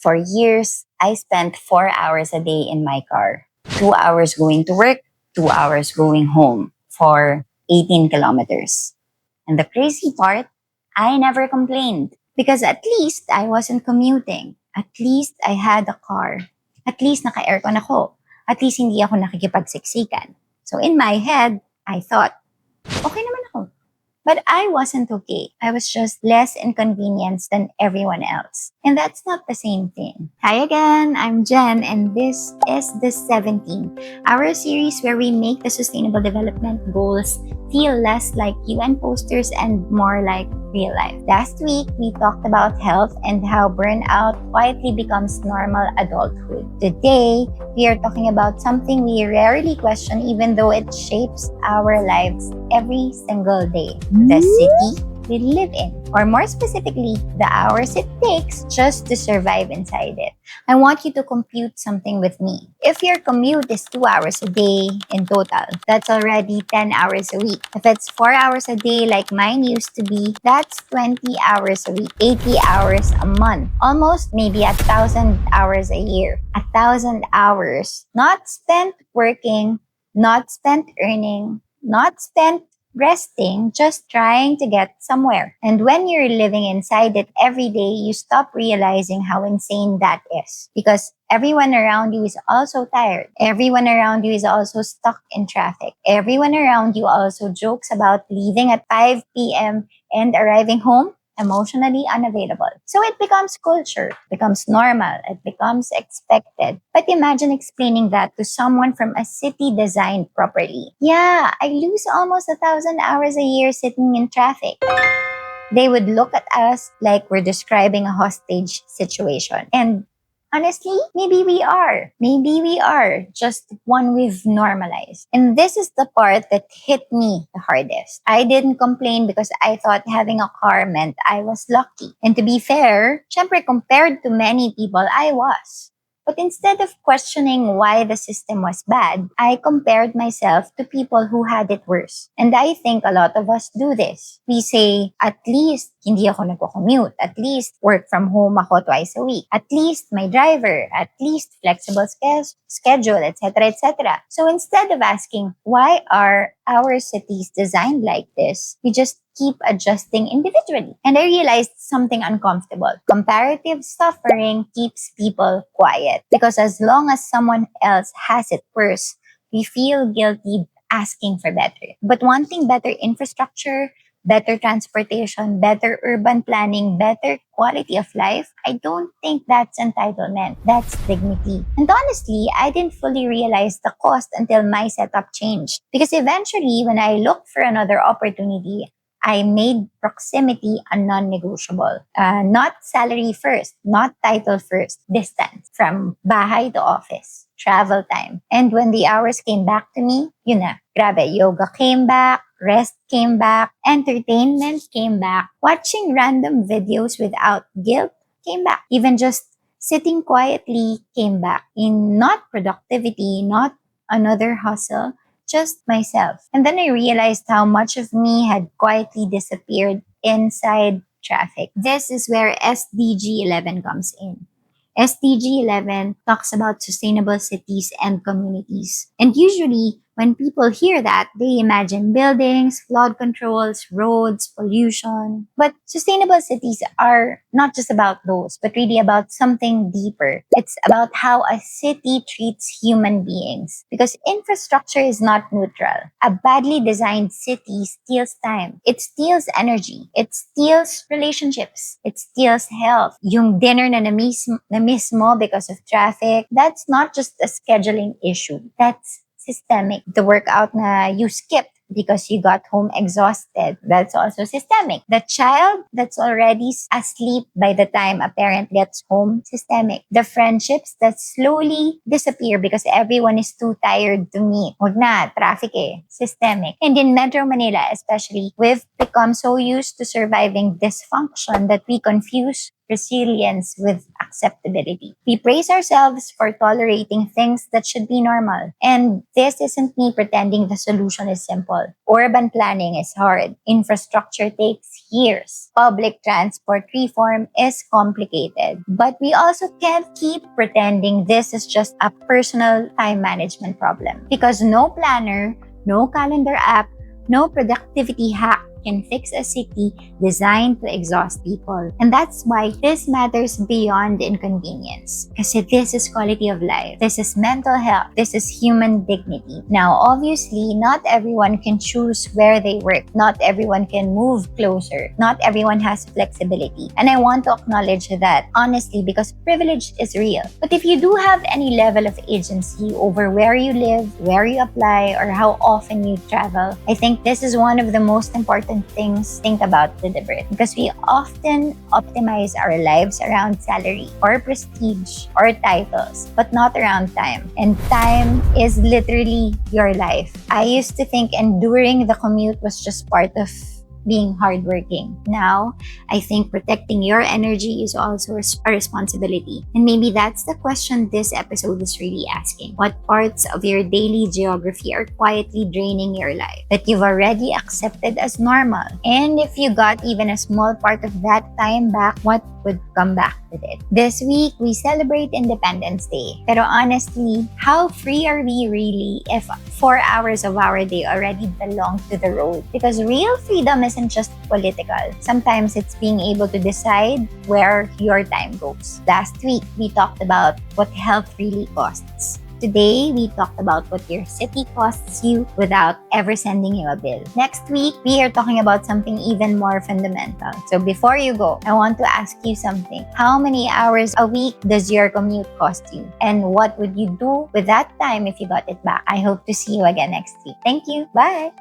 For years, I spent 4 hours a day in my car. 2 hours going to work, 2 hours going home for 18 kilometers. And the crazy part, I never complained because at least I wasn't commuting. At least I had a car. At least naka-aircon ako. At least hindi ako nakikipagsiksikan. So in my head, I thought, okay naman ako. But I wasn't okay. I was just less inconvenienced than everyone else. And that's not the same thing. Hi again, I'm Jen, and this is the 17, our series where we make the Sustainable Development Goals feel less like UN posters and more like real life. Last week, we talked about health and how burnout quietly becomes normal adulthood. Today, we are talking about something we rarely question even though it shapes our lives every single day. The city we live in, or more specifically, the hours it takes just to survive inside it. I want you to compute something with me. If your commute is 2 hours a day in total, that's already 10 hours a week. If it's 4 hours a day like mine used to be, that's 20 hours a week, 80 hours a month, almost maybe 1,000 hours a year. 1,000 hours not spent working, not spent earning, not spent resting, just trying to get somewhere. And when you're living inside it every day, you stop realizing how insane that is. Because everyone around you is also tired. Everyone around you is also stuck in traffic. Everyone around you also jokes about leaving at 5 p.m. and arriving home emotionally unavailable. So it becomes culture, it becomes normal, it becomes expected. But imagine explaining that to someone from a city designed properly. Yeah, I lose almost 1,000 hours a year sitting in traffic. They would look at us like we're describing a hostage situation. And honestly, maybe we are. Maybe we are. Just one we've normalized. And this is the part that hit me the hardest. I didn't complain because I thought having a car meant I was lucky. And to be fair, syempre compared to many people, I was. But instead of questioning why the system was bad, I compared myself to people who had it worse. And I think a lot of us do this. We say, at least hindi ako nagko-commute. At least work from home ako twice a week. At least my driver. At least flexible schedule, etc., etc. So instead of asking, why are our cities designed like this? We just keep adjusting individually. And I realized something uncomfortable. Comparative suffering keeps people quiet. Because as long as someone else has it worse, we feel guilty asking for better. But wanting better infrastructure, better transportation, better urban planning, better quality of life, I don't think that's entitlement. That's dignity. And honestly, I didn't fully realize the cost until my setup changed. Because eventually, when I looked for another opportunity, I made proximity a non-negotiable. Not salary first, not title first, distance from bahay to office, travel time. And when the hours came back to me, yun na, grabe, yoga came back, rest came back, entertainment came back, watching random videos without guilt came back. Even just sitting quietly came back. In not productivity, not another hustle, just myself. And then I realized how much of me had quietly disappeared inside traffic. This is where SDG 11 comes in. SDG 11 talks about sustainable cities and communities. And usually, when people hear that, they imagine buildings, flood controls, roads, pollution. But sustainable cities are not just about those, but really about something deeper. It's about how a city treats human beings. Because infrastructure is not neutral. A badly designed city steals time. It steals energy. It steals relationships. It steals health. Yung dinner na na-miss mo because of traffic, that's not just a scheduling issue. That's systemic. The workout na you skipped because you got home exhausted, that's also systemic. The child that's already asleep by the time a parent gets home, systemic. The friendships that slowly disappear because everyone is too tired to meet. Huwag na, traffic systemic. And in Metro Manila especially, we've become so used to surviving dysfunction that we confuse resilience with acceptability. We praise ourselves for tolerating things that should be normal. And this isn't me pretending the solution is simple. Urban planning is hard. Infrastructure takes years. Public transport reform is complicated. But we also can't keep pretending this is just a personal time management problem. Because no planner, no calendar app, no productivity hack can fix a city designed to exhaust people. And that's why this matters beyond inconvenience. Because this is quality of life. This is mental health. This is human dignity. Now, obviously, not everyone can choose where they work. Not everyone can move closer. Not everyone has flexibility. And I want to acknowledge that, honestly, because privilege is real. But if you do have any level of agency over where you live, where you apply, or how often you travel, I think this is one of the most important things think about deliberate, because we often optimize our lives around salary or prestige or titles, but not around time. And time is literally your life. I used to think enduring the commute was just part of being hardworking. Now, I think protecting your energy is also a responsibility. And maybe that's the question this episode is really asking. What parts of your daily geography are quietly draining your life that you've already accepted as normal? And if you got even a small part of that time back, what would come back with it? This week, we celebrate Independence Day. Pero honestly, how free are we really if 4 hours of our day already belong to the road? Because real freedom isn't just political. Sometimes it's being able to decide where your time goes. Last week, we talked about what health really costs. Today, we talked about what your city costs you without ever sending you a bill. Next week, we are talking about something even more fundamental. So before you go, I want to ask you something. How many hours a week does your commute cost you? And what would you do with that time if you got it back? I hope to see you again next week. Thank you. Bye!